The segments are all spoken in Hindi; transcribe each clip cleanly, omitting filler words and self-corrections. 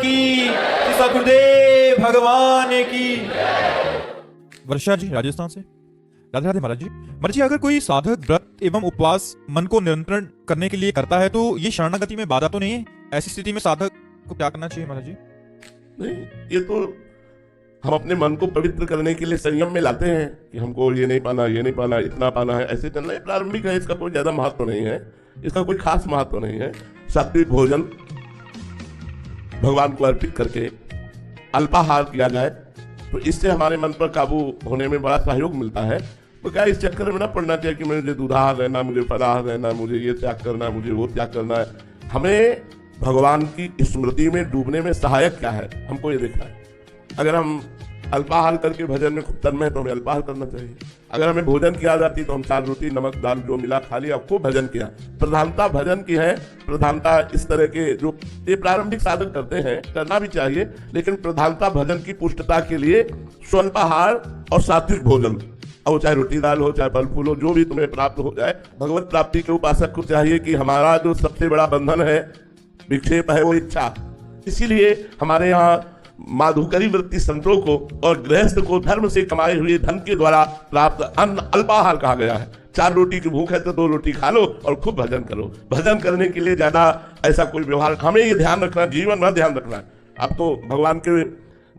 की, श्री सदगुरुदेव भगवान की। वर्षा जी राजस्थान से। राधे राधे महाराज जी। महाराज जी, अगर कोई साधक व्रत एवं उपवास मन को नियंत्रण करने के लिए करता है तो ये शरणागति में बाधा तो नहीं है? ऐसी स्थिति में साधक को क्या करना चाहिए महाराज जी? नहीं, ये तो हम अपने मन को पवित्र करने के लिए संयम में लाते हैं कि हमको ये नहीं पाना, ये नहीं पाना, इतना पाना है, ऐसे चलना है। प्रारंभिक है, इसका कोई ज्यादा महत्व नहीं है, इसका कोई खास महत्व नहीं है। सात्विक भोजन भगवान को अर्पित करके अल्पाहार किया जाए तो इससे हमारे मन पर काबू होने में बड़ा सहयोग मिलता है। तो क्या इस चक्कर में ना पड़ना चाहिए कि मुझे दूधाहार रहना, मुझे फलाहार रहना, मुझे ये त्याग करना, मुझे वो त्याग करना है। हमें भगवान की स्मृति में डूबने में सहायक क्या है, हमको ये देखना है। अगर हम अल्पाहार करके भजन में खूब तन्मय है तो हमें अल्पाहार करना चाहिए। अगर हमें भोजन किया जाती तो हम 4 रोटी नमक दाल जो मिला खा लिया, खूब भजन किया। प्रधानता भजन की है, प्रधानता इस तरह के जो ये प्रारंभिक साधक करते हैं, करना भी चाहिए, लेकिन प्रधानता भजन की पुष्टता के लिए स्वल्पाहार और सात्विक भोजन, और चाहे रोटी दाल हो, चाहे फल फूल हो, जो भी तुम्हें प्राप्त हो जाए। भगवत प्राप्ति के उपासक को चाहिए कि हमारा जो सबसे बड़ा बंधन है, विक्षेप है, वो इच्छा। इसीलिए हमारे यहाँ माधुकरी वृत्ति संतों को और गृहस्थ को धर्म से कमाए हुए धन के द्वारा प्राप्त अन्न अल्पाहार कहा गया है। 4 रोटी की भूख है तो 2 रोटी खा लो और खूब भजन करो। भजन करने के लिए ज्यादा ऐसा कोई व्यवहार, हमें ये ध्यान रखना, जीवन भर ध्यान रखना है। अब तो भगवान के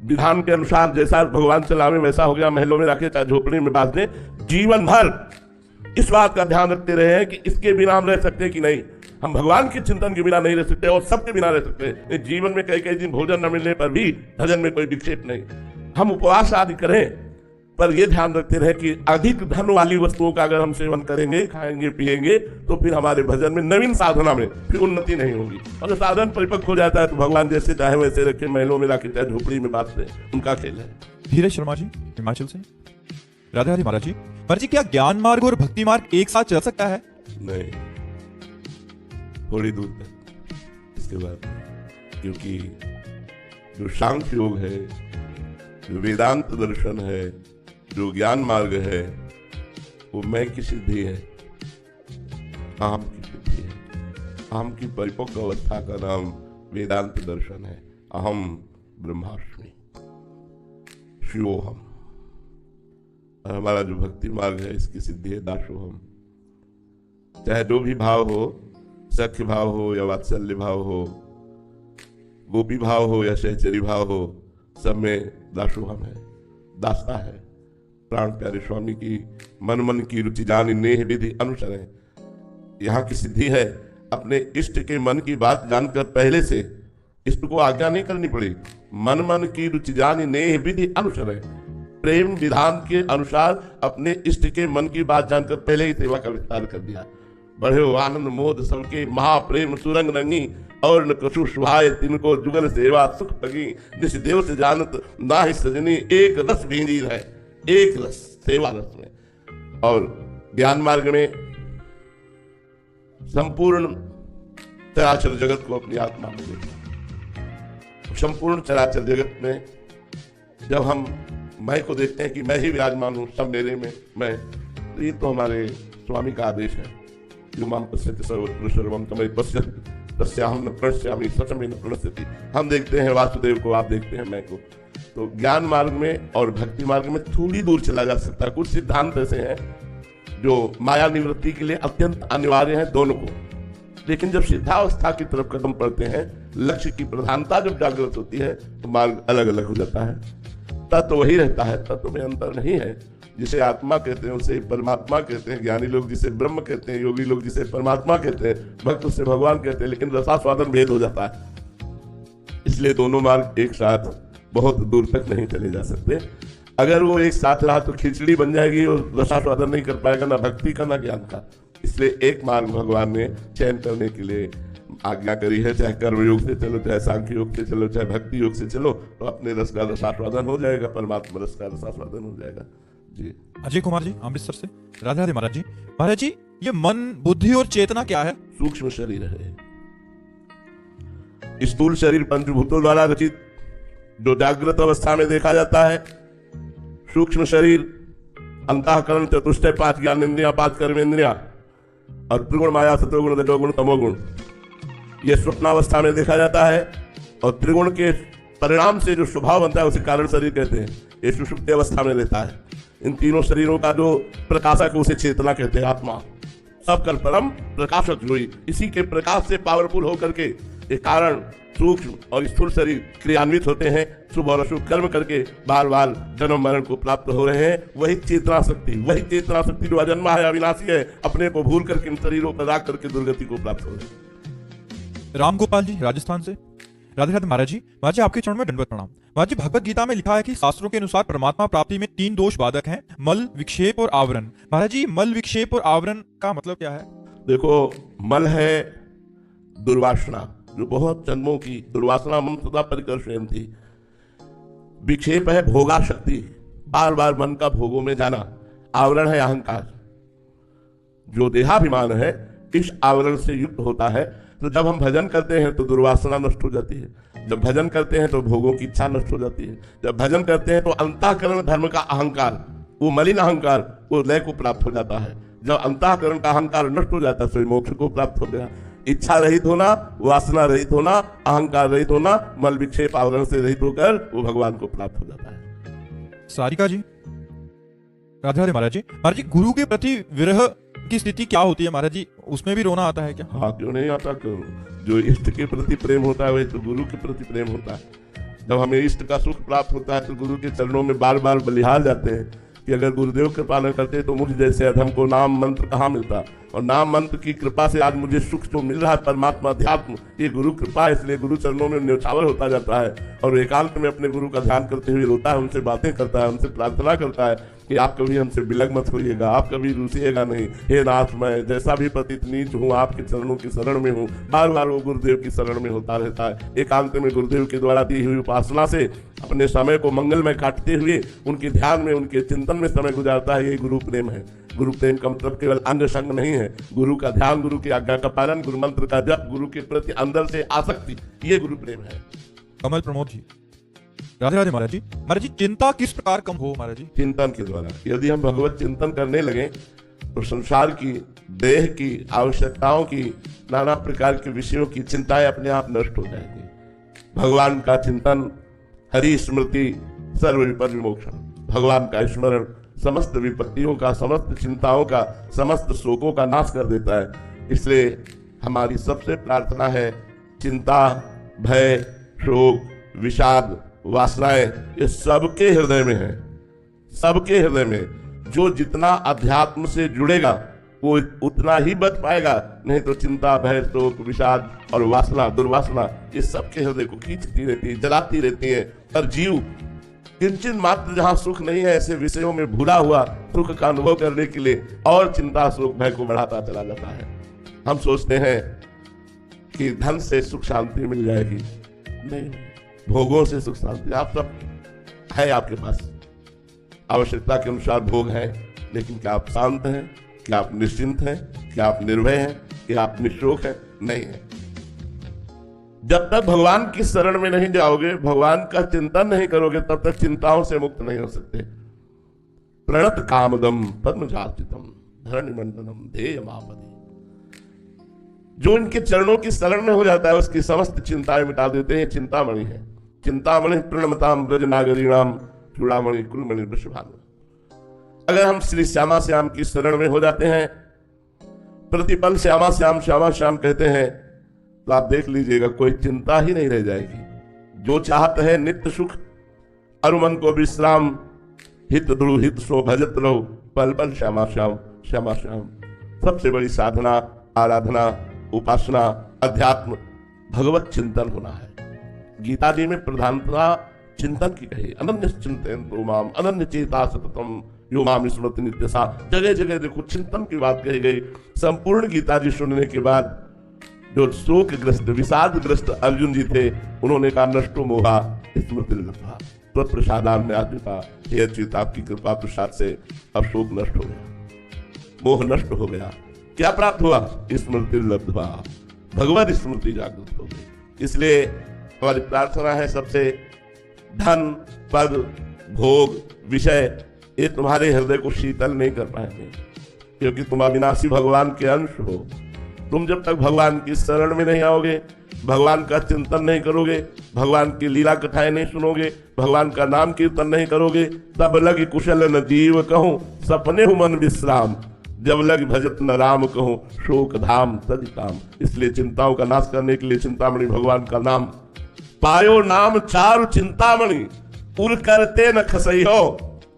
विधान के अनुसार जैसा भगवान चलावे वैसा हो गया, महलों में रखे चाहे झोपड़ी में बांध दे। जीवन भर इस बात का ध्यान रखते रहे कि इसके बिना हम रह सकते कि नहीं। हम भगवान के चिंतन के बिना नहीं रह सकते और सबके बिना रह सकते। जीवन में कई दिन भोजन न मिलने पर भी भजन में कोई विक्षेप नहीं। हम उपवास आदि करें पर यह ध्यान रखते रहे कि अधिक धन वाली वस्तुओं का अगर हम सेवन करेंगे, खाएंगे, पिएंगे तो फिर हमारे भजन में, नवीन साधना में फिर उन्नति नहीं होगी। अगर साधन परिपक्व हो जाता है तो भगवान जैसे चाहे वैसे रखे, महलों में रखे चाहे झोपड़ी में बांधते, उनका खेल है। धीरज शर्मा जी हिमाचल से। राधे राधे महाराज जी। महाराज जी, क्या ज्ञान मार्ग और भक्ति मार्ग एक साथ चल सकता है? नहीं, थोड़ी दूर तक, इसके बाद। क्योंकि जो सांख्य योग है, जो वेदांत दर्शन है, जो ज्ञान मार्ग है, वो मैं की सिद्धि है, अहम की सिद्धि है। अहम की परिपक्व अवस्था का नाम वेदांत दर्शन है। अहम ब्रह्मास्मि शिवोहम। और हमारा जो भक्ति मार्ग है, इसकी सिद्धि है दासोहम। चाहे जो भी भाव हो, सख्य भाव हो या वात्सल्य भाव हो, गोपी भाव हो या सहचरी भाव हो, सब में दासोहम है, दासता है। प्राण प्यारे स्वामी की मन मन की रुचि जान नेह विधि अनुसर है। यहाँ की सिद्धि है अपने इष्ट के मन की बात जानकर पहले से इष्ट को आज्ञा नहीं करनी पड़ी। मन मन की रुचि जान नेह विधि अनुसर है। प्रेम विधान के अनुसार अपने इष्ट के मन की बात जानकर पहले ही सेवा का विस्तार कर दिया। बढ़े आनंद मोद सबके महाप्रेम सुरंग रंगी, और न कछु सुहाय तिनको जुगल सेवा सुख लगी। जिस देव से जानत ना ही सजनी, एक रस भींजी है, एक रस सेवा रस में। और ज्ञान मार्ग में संपूर्ण चराचर जगत को अपनी आत्मा में देखना। संपूर्ण चराचर जगत में जब हम मैं को देखते हैं कि मैं ही विराजमान हूं, सब मेरे में मैं, तो ये तो हमारे स्वामी का आदेश है। युमाम पश्यति सर्वत्र सर्वम तमय पश्यति तस्याहं न प्रणश्यामि सचमे न प्रणश्यति। हम देखते हैं वासुदेव को, आप देखते हैं मैं को। तो ज्ञान मार्ग में और भक्ति मार्ग में थोड़ी दूर चला जा सकता है। कुछ सिद्धांत ऐसे हैं जो माया निवृत्ति के लिए अत्यंत अनिवार्य हैं दोनों को। लेकिन जब सिद्धावस्था की तरफ कदम पड़ते हैं, लक्ष्य की प्रधानता जब जागृत होती है, तो मार्ग अलग अलग हो जाता है। तत्व वही रहता है, तत्व में अंतर नहीं है। जिसे आत्मा कहते हैं उसे परमात्मा कहते हैं। ज्ञानी लोग जिसे ब्रह्म कहते हैं, योगी लोग जिसे परमात्मा कहते हैं, भक्त उसे भगवान कहते हैं। लेकिन रसास्वादन भेद हो जाता है। इसलिए दोनों मार्ग एक साथ बहुत दूर तक नहीं चले जा सकते। अगर वो एक साथ रहा तो खिचड़ी बन जाएगी और रसास्वादन नहीं कर पाएगा, ना भक्ति का ना ज्ञान का। इसलिए एक मार्ग भगवान ने चयन करने के लिए आज्ञा करी है। चाहे कर्म योग से चलो, चाहे सांख्य योग से चलो, चाहे भक्ति योग से चलो, तो अपने रस का रसास्वादन हो जाएगा, परमात्मा रस का रसास्वादन हो जाएगा। जी अजय कुमार जी अमृतसर से। राधे राधे महाराज जी। महाराज जी, ये मन, बुद्धि और चेतना क्या है? सूक्ष्म शरीर है। स्थूल शरीर पंचभूतों द्वारा रचित, जो जागृत अवस्था में देखा जाता है। सूक्ष्म शरीर अंतःकरण चतुष्टय, 5 ज्ञानेंद्रियां, 5 कर्मेंद्रियां, और त्रिगुण माया, सत्वगुण, रजोगुण, तमोगुण, ये स्वप्नावस्था में देखा जाता है। और त्रिगुण के परिणाम से जो स्वभाव बनता है उसे कारण शरीर कहते हैं। ये सुषुप्ति अवस्था में रहता है। इन तीनों शरीरों का जो प्रकाशक उसे चेतना कहते हैं, आत्मा। सब कर परम प्रकाशक हुई, इसी के प्रकाश से पावरफुल होकर के ये कारण सूक्ष्म और स्थूल शरीर क्रियान्वित होते हैं। शुभ और अशुभ कर्म करके बार बार जन्म मरण को प्राप्त हो रहे हैं। वही चेतना शक्ति जो अजन्मा है, अविनाशी है, अपने को भूल करके इन शरीरों पर राख करके दुर्गति को प्राप्त हो रहे हैं। रामगोपाल जी राजस्थान से, राधे राधे महाराज जी। महाराज जी आपके चरणों में दंडवत प्रणाम। महाराज जी भगवत गीता में लिखा है कि शास्त्रों के अनुसार परमात्मा प्राप्ति में 3 दोष बाधक हैं, मल, विक्षेप और आवरण। महाराज जी मल, विक्षेप और आवरण का मतलब क्या है? देखो, मल है दुर्वासना, जो बहुत जन्मों की दुर्वासना मन सदा परिकर्षण थी। विक्षेप है भोगा शक्ति, बार बार मन का भोगों में जाना। आवरण है अहंकार, जो देहाभिमान है, इस आवरण से युक्त होता है। तो जब हम भजन करते हैं तो दुर्वासना नष्ट हो जाती है। जब भजन करते हैं तो भोगों की इच्छा नष्ट हो जाती है। जब भजन करते हैं तो अंतःकरण धर्म का अहंकार, वो मलिन अहंकार, वो लय को प्राप्त हो जाता है। जब अंतःकरण का अहंकार नष्ट हो जाता है तो मोक्ष को प्राप्त हो गया। इच्छा रहित होना, वासना रहित होना, अहंकार रहित होना, मल विक्षेप आवरण से रहित होकर वो भगवान को प्राप्त हो जाता है। सारिका जी राधे राधे महाराज जी। महाराज जी गुरु के प्रति विरह की स्थिति क्या होती है महाराज जी? उसमें भी रोना आता है क्या? हाँ, क्यों नहीं आता। क्यों? जो इष्ट के प्रति प्रेम होता है वही तो गुरु के प्रति प्रेम होता है। जब हमें इष्ट का सुख प्राप्त होता है तो गुरु के चरणों में बार बार बलिहार जाते हैं कि अगर गुरुदेव कृपा न करते तो मुझ जैसे अधम को नाम मंत्र कहाँ मिलता। और नाम मंत्र की कृपा से आज मुझे सुख जो मिल रहा है, परमात्मा अध्यात्म, ये गुरु कृपा है। इसलिए गुरु चरणों में न्यौछावर होता जाता है और एकांत में अपने गुरु का ध्यान करते हुए रोता है, उनसे बातें करता है, उनसे प्रार्थना करता है कि आप कभी हमसे विलग मत होइएगा, आप कभी रूसिएगा नहीं। हे नाथ, मैं जैसा भी पतित नीच हूँ आपके चरणों की शरण में हूँ। बार बार वो गुरुदेव की शरण में होता रहता है। एकांत में गुरुदेव के द्वारा दी हुई उपासना से अपने समय को मंगल में काटते हुए उनके ध्यान में, उनके चिंतन में समय गुजारता है। ये गुरु प्रेम है। गुरु प्रेम का मतलब केवल अंग संग नहीं है। गुरु का ध्यान, गुरु की आज्ञा का पालन, गुरु मंत्र का जप, गुरु के प्रति अंदर से आसक्ति, ये गुरु प्रेम है। कमल प्रमोद जी राधे राधे महाराज जी। महाराज जी चिंता किस प्रकार कम हो महाराज जी? चिंतन के द्वारा। यदि हम भगवत चिंतन करने लगे तो संसार की, देह की आवश्यकताओं की, नाना प्रकार के विषयों की चिंताएं अपने आप नष्ट हो जाएंगी। भगवान का चिंतन, हरि स्मृति सर्व विपद विमोक्षण। भगवान का स्मरण समस्त विपत्तियों का, समस्त चिंताओं का, समस्त शोकों का नाश कर देता है। इसलिए हमारी सबसे प्रार्थना है, चिंता, भय, शोक, विषाद, वासनाएं, ये सबके हृदय में है। सबके हृदय में जो जितना अध्यात्म से जुड़ेगा वो उतना ही बच पाएगा। नहीं तो चिंता, भय, शोक, विषाद और वासना, दुर्वासना, ये सबके हृदय को खींचती रहती है, जलाती रहती है। और जीव किंचन मात्र जहां सुख नहीं है, ऐसे विषयों में भूला हुआ सुख का अनुभव करने के लिए और चिंता, शोक, भय को बढ़ाता चला जाता है। हम सोचते हैं कि धन से सुख शांति मिल जाएगी। नहीं, भोगों से सुख शांति आप सब है आपके पास, आवश्यकता के अनुसार भोग है, लेकिन क्या आप शांत हैं? क्या आप निश्चिंत हैं? क्या आप निर्भय हैं? क्या आप निशोक हैं? नहीं है। जब तक भगवान की शरण में नहीं जाओगे, भगवान का चिंतन नहीं करोगे, तब तक चिंताओं से मुक्त नहीं हो सकते। प्रणत कामदम पद्मजार्चितम धरणिमंडनम ध्येयमापदि। जो इनके चरणों की शरण में हो जाता है उसकी समस्त चिंताएं मिटा देते हैं। चिंतामणि है। चिंतामणि प्रणमताम ब्रज नागरीणाम चूड़ामणि कुलमणि वृषभानु। अगर हम श्री श्यामा श्याम की शरण में हो जाते हैं, प्रतिपल श्यामा श्याम श्यामा श्याम कहते हैं, तो आप देख लीजिएगा कोई चिंता ही नहीं रह जाएगी। जो चाहते हैं नित्य सुख, अरुमन को विश्राम, हित ध्रुव हित सो भजत रहो, पल पल श्यामा श्याम श्यामा श्याम। सबसे बड़ी साधना, आराधना, उपासना, अध्यात्म, भगवत चिंतन होना है। गीता जी में प्रधानता चिंतन की कही, अनन्य चिंतन तो माम अनन्य चेता सततम यो माम स्मृति नित्यसा। जगह जगह देखो चिंतन की बात कही गई। संपूर्ण गीता जी सुनने के बाद जो शोकग्रस्त, विषादग्रस्त अर्जुन जी थे, उन्होंने कहा नष्टो मोहा स्मृति लब्धा त्वत्प्रसादान में आत्मिका। हे अच्युत, आपकी कृपा प्रसाद से अब शोक नष्ट हो गया, मोह नष्ट हो गया। क्या प्राप्त हुआ? स्मृति लब्धवा, भगवत स्मृति जागृत हो गई। इसलिए हमारी प्रार्थना है सबसे, धन, पद, भोग, विषय, ये तुम्हारे हृदय को शीतल नहीं कर पाएंगे, क्योंकि तुम अविनाशी भगवान के अंश हो। तुम जब तक भगवान की शरण में नहीं आओगे, भगवान का चिंतन नहीं करोगे, भगवान की लीला कथाएं नहीं सुनोगे, भगवान का नाम कीर्तन नहीं करोगे, तब लग कुशल न जीव कहूं सपने हूं मन विश्राम, जब लग भजत न राम कहूं शोक धाम तज काम। इसलिए चिंताओं का नाश करने के लिए चिंतामणि भगवान का नाम, पायो नाम चारु चिंतामणि उर करते न खसइहो,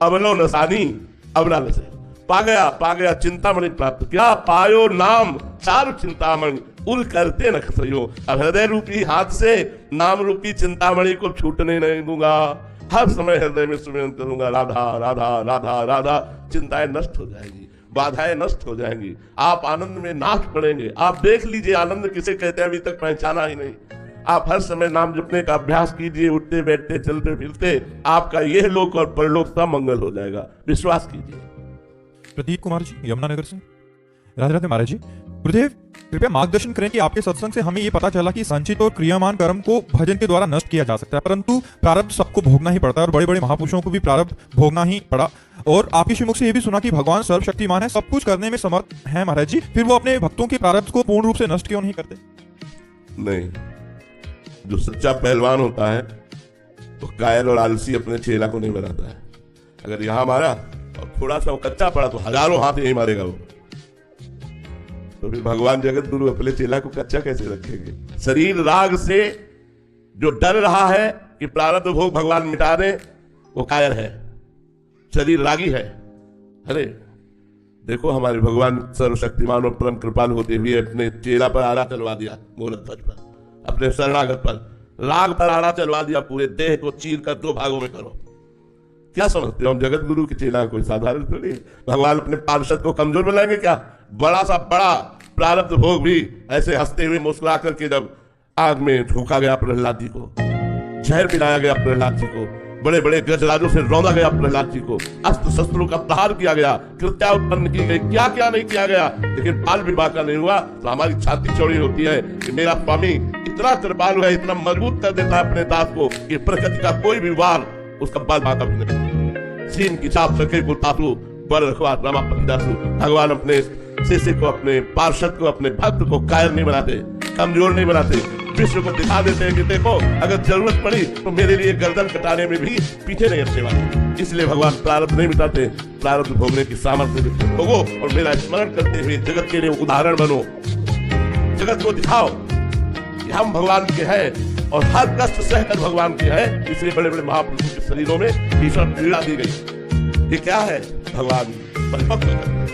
अबलो नसानी अब ना नसे। पा गया चिंतामणि प्राप्त किया, पायो नाम चारु चिंतामणि उर करते न खसइहो। अब हृदय रूपी हाथ से नाम रूपी चिंतामणि को छूटने नहीं दूंगा, हर समय हृदय में सुमिरन करूंगा, राधा राधा राधा राधा। चिंताएं नष्ट हो जाएंगी, बाधाएं नष्ट हो जाएंगी, आप आनंद में नाच पड़ेंगे। आप देख लीजिए आनंद किसे कहते हैं, अभी तक पहचाना ही नहीं। आप हर समय नाम जपने का अभ्यास कीजिए, उठते बैठते चलते फिरते, आपका यह लोक और परलोक सब मंगल हो जाएगा, विश्वास कीजिए। प्रदीप कुमार जी यमुनानगर से। राधे राधे महाराज जी। गुरुदेव कृपया मार्गदर्शन करें कि आपके सत्संग से हमें ये पता चला कि संचित और क्रियामान कर्म को भजन के द्वारा नष्ट किया जा सकता है, परंतु प्रारब्ध सबको भोगना ही पड़ता है और बड़े बड़े महापुरुषों को भी प्रारब्ध भोगना ही पड़ा। और आपके श्रीमुख से ये भी सुना कि भगवान सर्वशक्तिमान है, सब कुछ करने में समर्थ है महाराज जी, फिर वो अपने भक्तों के प्रारब्ध को पूर्ण रूप से नष्ट क्यों नहीं करते? नहीं, जो सच्चा पहलवान होता है तो कायल और आलसी अपने चेला को नहीं बनाता है। अगर यहां मारा और थोड़ा सा वो कच्चा पड़ा तो हजारों हाथ यही मारेगा वो। तो फिर भगवान जगत गुरु अपने चेला को कच्चा कैसे रखेंगे? शरीर राग से जो डर रहा है कि प्रारब्ध भोग भगवान मिटा दे, वो कायर है, शरीर रागी है। अरे देखो हमारे भगवान सर्वशक्तिमान और परम कृपालु होते हुए अपने चेला पर आरा चलवा दिया, मूर्त ध्वज पर, अपने शरणागत पर राग पर आरा चलवा दिया, पूरे देह को चीर कर 2 भागों में करो। क्या समझते हो हम जगत गुरु के चेला कोई साधारण थोड़ी? भगवान अपने पार्षद को कमजोर बनाएंगे क्या? बड़ा सा बड़ा प्रारब्ध भोग भी ऐसे हंसते हुए मुस्कुरा करके जब आग में झोंका गया प्रहलाद जी को, जहर पिलाया गया प्रहलाद जी को, बड़े बड़े गजराजों से रौंदा गया प्रहलाद जी को, अस्त्र शस्त्रों का प्रहार किया गया, कृत्या उत्पन्न की गई, क्या क्या नहीं किया गया, लेकिन बाल विवाह का नहीं हुआ। तो हमारी छाती चौड़ी होती है कि मेरा स्वामी इतना कृपालु है, इतना मजबूत कर देता है अपने दास को कि प्रकृति का कोई भी वार उसका बाल बाका भी नहीं। सीन की छाप सके को तातु बर रखवा रामापति दासु। भगवान अपने शिष्य को, अपने पार्षद को, अपने भक्त को कायर नहीं बनाते, कमजोर नहीं बनाते, विश्व को दिखा देते हैं कि देखो अगर जरूरत पड़ी तो मेरे लिए गर्दन कटाने में भी पीछे नहीं हटने वाले। इसलिए भगवान प्रारब्ध नहीं मिटाते, प्रारब्ध भोगने की सामर्थ्य देते। भोगो और मेरा स्मरण करते हुए जगत के लिए उदाहरण बनो, जगत को दिखाओ कि हम भगवान के हैं और हर कष्ट सहकर भगवान के हैं। इसलिए बड़े बड़े महापुरुषों के शरीरों में भीषण पीड़ा दी गई। ये क्या है? भगवान परिपक्व करते हैं,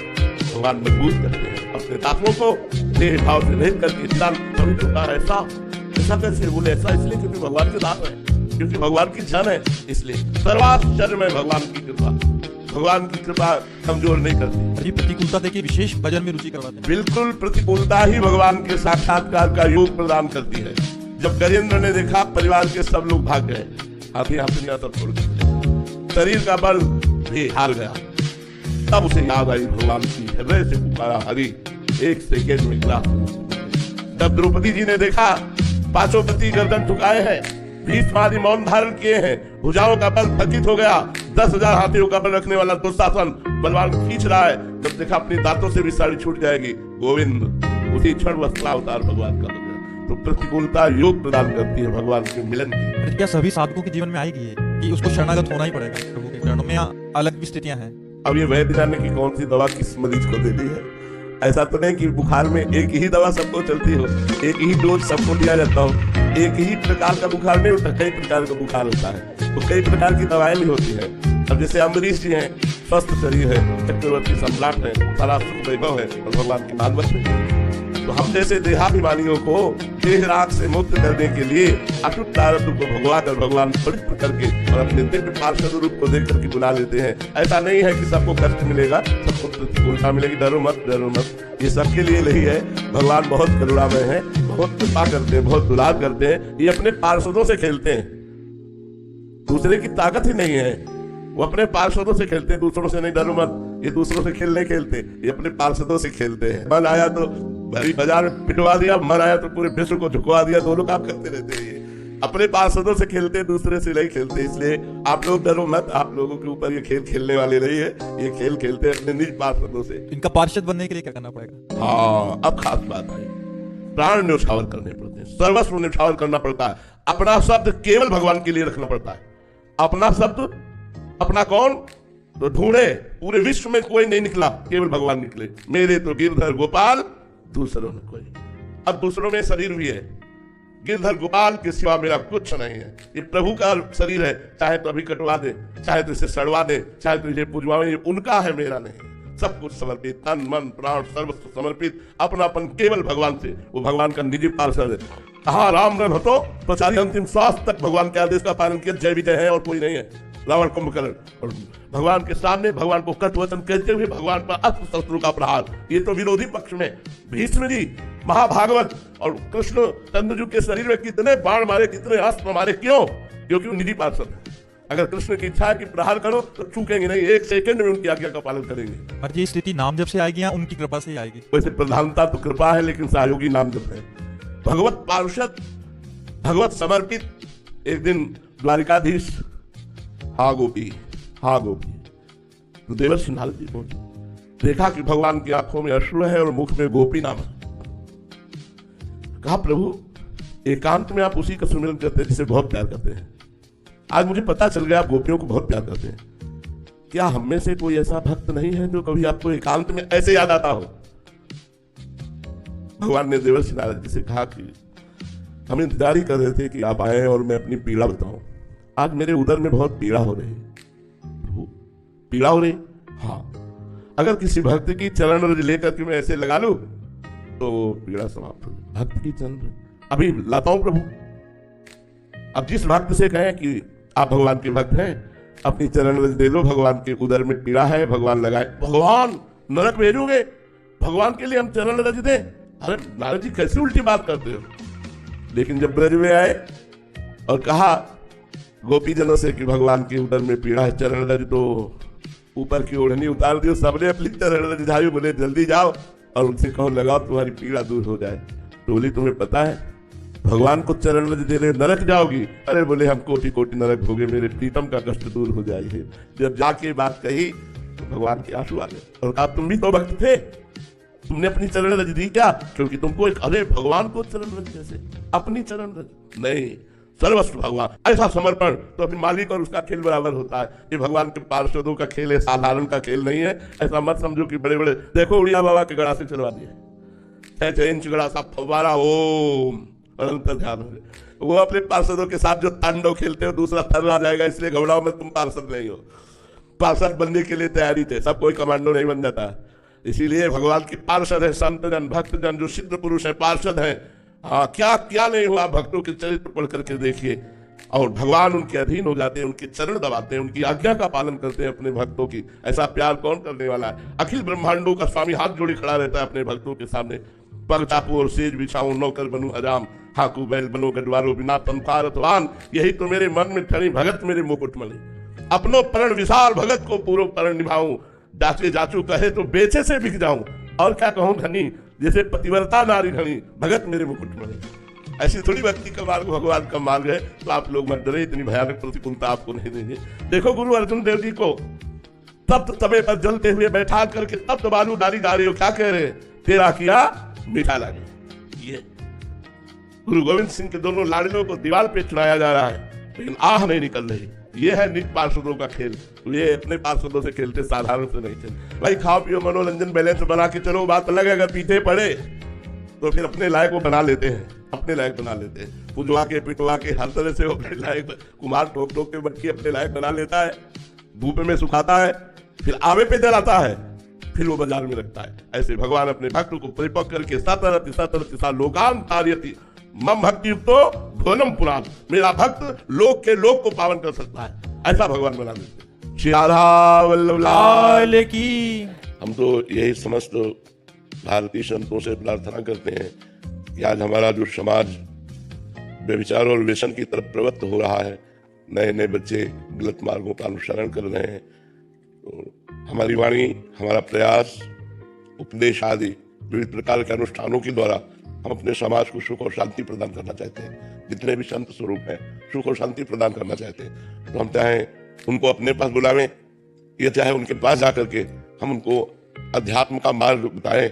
भगवान मजबूत करते हैं अपने दासों को, देह भाव से रहित करके इंसान पवित्र होता है। ऐसा कैसे बोले? ऐसा इसलिए क्योंकि भगवान के दास है, क्योंकि भगवान की जन है। इसलिए सर्वाश्चर्य में भगवान की कृपा, भगवान की कृपा कमजोर नहीं करती। प्रतिकूलता देखिए विशेष भजन में रुचि करवाते हैं। बिल्कुल, प्रतिकूलता ही भगवान के साक्षात्कार का योग प्रदान करती है। जब गजेंद्र ने देखा परिवार के सब लोग भाग गए, हाथी हाथी सब छोड़ गए, शरीर का बल भी हार गया, तब उसे याद आई भगवान की, हृदय से पुकारा हरि, एक सेकेंड में गिरा। जब द्रौपदी जी ने देखा 5 पति गर्दन झुकाए हैं, भीष्मादि मौन धारण किए हैं, भुजाओं का बल थकित हो गया, 10,000 हाथियों का बल रखने वाला दुशासन बलवान खींच रहा है, जब देखा अपनी दांतों से भी साड़ी छूट जाएगी, गोविंद उसी क्षण वस्त्रावतार भगवान का हो गया। तो प्रतिकूलता योग प्रदान करती है भगवान के मिलन की। क्या सभी साधकों के जीवन में आएगी है कि उसको शरणागत होना ही पड़ेगा प्रभु के चरणों में, या अलग भी स्थितियां हैं? अब ये वैद्य जाने की कौन सी दवा किस मरीज को देनी है? ऐसा तो नहीं कि बुखार में एक ही दवा सबको चलती हो, एक ही डोज सबको दिया जाता हो, एक ही प्रकार का बुखार नहीं होता, कई प्रकार का बुखार होता है, तो कई प्रकार की दवाएं भी होती है। अब जैसे अम्बरीश जी हैं, स्वस्थ शरीर है, चक्रवर्ती सम्राट है, सारा सुख वैभव है और भगवान की भागवत है। तो हम जैसे देहाभिमानियों को देह राग से मुक्त करने के लिए अशुद्ध प्रारब्ध को भगवा कर भगवान पवित्र करके और अपने दिव्य पार्षद रूप को देख करके बुला लेते हैं। ऐसा नहीं है कि सबको कष्ट मिलेगा, सबको प्रतिकूलता मिलेगी, डरो मत, डरो मत। ये सबके लिए नहीं है। भगवान बहुत करुणामय है, बहुत कृपा करते हैं, बहुत दुलार करते हैं। ये अपने पार्षदों से खेलते हैं, दूसरे की ताकत ही नहीं है, वो अपने पार्षदों से खेलते हैं, दूसरों से नहीं। डरो मत, ये दूसरों से खेल नहीं खेलते, ये अपने पार्षदों से खेलते हैं। मन आया तो भरी बाजार में पिटवा दिया, मन आया तो पूरे विश्व को झुकवा दिया, दोनों काम करते रहते हैं। अपने पार्षदों से खेलते, दूसरे से नहीं खेलते। इसलिए आप लोग डरो मत, आप लोगों के ऊपर ये खेल खेलने वाले नहीं है, ये खेल खेलते अपने निज पार्षदों से। इनका पार्षद बनने के लिए क्या करना पड़ेगा? हाँ, अब खास बात आई, प्राण न्यौछावर करने पड़ते हैं, सर्वस्व न्यौछावर करना पड़ता है। अपना शब्द केवल भगवान के लिए रखना पड़ता है। अपना शब्द, अपना कौन तो ढूंढे, पूरे विश्व में कोई नहीं निकला, केवल भगवान निकले। मेरे तो गिरधर गोपाल, दूसरों में कोई। अब दूसरों में शरीर भी है, गिरधर गोपाल के सिवा मेरा कुछ नहीं है। ये प्रभु का शरीर है, चाहे तो अभी कटवा दे, चाहे तो इसे सड़वा दे, चाहे तो इसे पुजवावे, उनका है, मेरा नहीं। सब कुछ समर्पित, तन मन प्राण सर्वस्व समर्पित, अपनापन केवल भगवान से। वो भगवान का निजी पार्षद है। हाँ, राम रन हो प्रचारी अंतिम श्वास तक भगवान के आदेश का पालन किया, जय विजय है और कोई नहीं है। रावण कुंभकर्ण, और भगवान के सामने भगवान को कट वचन कहते हुए भगवान पर अस्त्र शस्त्रों का प्रहार। ये तो विरोधी पक्ष में भीष्म जी, महाभागवत और कृष्ण चंद्रजू के शरीर में कितने बाण मारे, कितने अस्त्र मारे, क्यों? क्योंकि वो निजी पार्षद है। अगर कृष्ण की इच्छा है कि प्रहार करो तो चूकेंगे नहीं, एक सेकंड में उनकी आज्ञा का पालन करेंगे। और ये स्थिति नाम जब से आएगी या उनकी कृपा से ही आएगी? वैसे प्रधानता तो कृपा है, लेकिन सहयोगी नाम जप है। भगवत पार्षद, भगवत समर्पित। एक दिन द्वारिकाधीश, हाँ गोपी, हाँ गोपी, तो देवर्षि नारद जी पहुंचे, देखा कि भगवान की आंखों में अश्रु है और मुख में गोपी नाम है। कहा, प्रभु एकांत में आप उसी का सुमिरन करते हैं जिसे बहुत प्यार करते हैं। आज मुझे पता चल गया आप गोपियों को बहुत प्यार करते हैं। क्या हम में से कोई ऐसा भक्त नहीं है जो कभी आपको एकांत में ऐसे याद आता हो? भगवान ने देवर्षि नारद जी से कहा कि हम इंतजार ही कर रहे थे कि आप आए और मैं अपनी पीड़ा बताऊं। आज मेरे उदर में बहुत पीड़ा हो रही है। पीड़ा हो रही? हाँ। अगर किसी भक्त की चरण रज लेकर के मैं ऐसे लगा लूं तो पीड़ा समाप्त हो जाए। भक्त की चरण अभी लाता हूं प्रभु। अब जिस भक्त से कहें कि आप भगवान के भक्त हैं, अपनी चरण रज दे लो, भगवान के उदर में पीड़ा है, भगवान लगाए। भगवान नरक भेजोगे, भगवान के लिए हम चरण रज दें? अरे नारद जी कैसी उल्टी बात करते हो। लेकिन जब ब्रज में आए और कहा गोपी जनों से कि भगवान के उदर में पीड़ा है, चरण रज, तो ऊपर की ओढ़नी उतार दियो, सबने अपनी चरण रज झाई, बोले जल्दी जाओ और उनसे कहो लगाओ तुम्हारी पीड़ा दूर हो जाए। तो बोली तुम्हें पता है भगवान को चरण रज देने नरक जाओगी? अरे बोले हम कोटि कोटि नरक भोगे, मेरे प्रीतम का कष्ट दूर हो जाएगी। जब जाके बात कही तो भगवान के आंसू आ गए और कहा तुम भी तो भक्त थे, तुमने अपनी चरण रज दी क्या? क्योंकि तुमको एक, अरे भगवान को चरण रज कैसे? अपनी चरण रज नहीं, सर्वस्व भगवान। ऐसा समर्पण तो अपने मालिक और उसका खेल बराबर होता है। ये भगवान के पार्षदों का खेल है, साधारण का खेल नहीं है। ऐसा मत समझो कि बड़े बड़े, देखो उड़िया बाबा के गड़ा से चलवा दिए, 6 इंच गड़ा सा फव्वारा, ओम अनंत ध्यान हो। वो अपने पार्षदों के साथ जो तांडव खेलते हो, दूसरा थर आ जाएगा, इसलिए घबराओ में तुम पार्षद नहीं हो। पार्षद बनने के लिए तैयारी थे, सब कोई कमांडो नहीं बन जाता। इसीलिए भगवान के पार्षद है संत जन, भक्त जन, जो सिद्ध पुरुष है पार्षद है। हाँ, क्या क्या नहीं हुआ, भक्तों के चरित्र पढ़ करके देखिए। और भगवान उनके अधीन हो जाते हैं, उनके चरण दबाते हैं, उनकी आज्ञा का पालन करते हैं अपने भक्तों की। ऐसा प्यार कौन करने वाला है? अखिल ब्रह्मांडों का स्वामी हाथ जोड़े खड़ा रहता है अपने भक्तों के सामने। पग चापू और सेज बिछाऊं, नौकर बनूं हजाम, हाकू बैल बनो गडवारो, बिना तनख्वाह रतवान, यही तो मेरे मन में ठनी भगत मेरे मुकुटमणि। अपनो परण विशाल भगत को पूर्व परण निभाऊं, जाचे जाचू कहे तो बेचे से बिक जाऊं, और क्या कहूं धनी, जैसे पतिव्रता नारी धनी, भगत मेरे मुकुटमणि। ऐसी थोड़ी भक्ति का मार्ग भगवान का मार्ग है। तो आप लोग मत डरे, इतनी भयानक प्रतिकूलता आपको नहीं देंगे। देखो गुरु अर्जुन देव जी को तप्त तवे पर जलते हुए बैठा करके तप्त बालू डाली जा रही हो, क्या कह रहे? तेरा किया मीठा लगे। ये गुरु गोविंद सिंह के दोनों लाडलों को दीवार पे चढ़ाया जा रहा है, लेकिन आह नहीं निकल रही। ये है निज पार्षदों का खेल। ये अपने पार्षदों से खेलते, साधारण से नहीं चलते। भाई खाओ पियो मनोरंजन बैलेंस बना के चलो, बात अलग है। अगर पीछे पड़े तो फिर अपने लायक वो बना लेते हैं, अपने लायक बना लेते हैं। पुजवा के पिटवा के हर तरह से वो अपने लायक, कुमार ठोक ठोक के बच्ची अपने लायक बना लेता है, धूप में सुखाता है, फिर आवे पे जलाता है, फिर वो बाजार में रखता है। ऐसे भगवान अपने भक्त को परिपक्व करके सतरति सतरति सा लोकान तार्यति मम भक्ति युक्तो धोनम पुराण, मेरा भक्त लोक के लोक को पावन कर सकता है, ऐसा भगवान बना देते। श्री राधा वल्लभ लाल की। हम तो यही समस्त भारतीय संतों से प्रार्थना करते हैं कि आज हमारा जो समाज व्यभिचार और व्यसन की तरफ प्रवृत्त हो रहा है, नए नए बच्चे गलत मार्गों का अनुसरण कर रहे हैं, तो हमारी वाणी, हमारा प्रयास, उपदेश आदि विविध प्रकार के अनुष्ठानों के द्वारा हम अपने समाज को सुख और शांति प्रदान करना चाहते हैं, जितने भी संत स्वरूप हैं सुख और शांति प्रदान करना चाहते हैं, तो हम चाहें उनको अपने पास बुलावें, ये चाहे उनके पास जाकर के हम उनको अध्यात्म का मार्ग बताएं,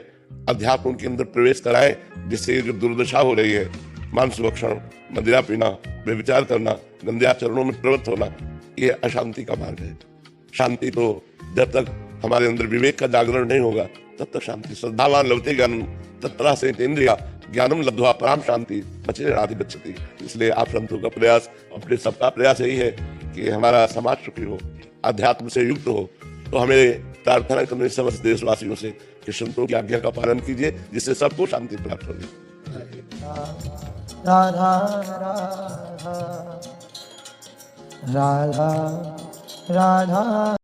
अध्यात्म उनके अंदर प्रवेश कराएं, जिससे ये जो दुर्दशा हो रही है, मांस भक्षण, मदिरा पीना, व्यभिचार करना, गंदे आचरणों में प्रवृत्त होना, ये अशांति का मार्ग है। शांति तो जब तक हमारे अंदर विवेक का जागरण नहीं होगा तब तक शांति। श्रद्धावान लभते ज्ञानम तत्रा से इंद्रिया ज्ञानम लब्ध्वा पराम शांति नचिरेणाधि गच्छति। इसलिए आप संतों का प्रयास, अपने सबका प्रयास यही है कि हमारा समाज सुखी हो, अध्यात्म से युक्त हो। तो हमें प्रार्थना करने समस्त देशवासियों से कि संतों की आज्ञा का पालन कीजिए, जिससे सबको शांति प्राप्त होगी। राधा राधा राधा राधा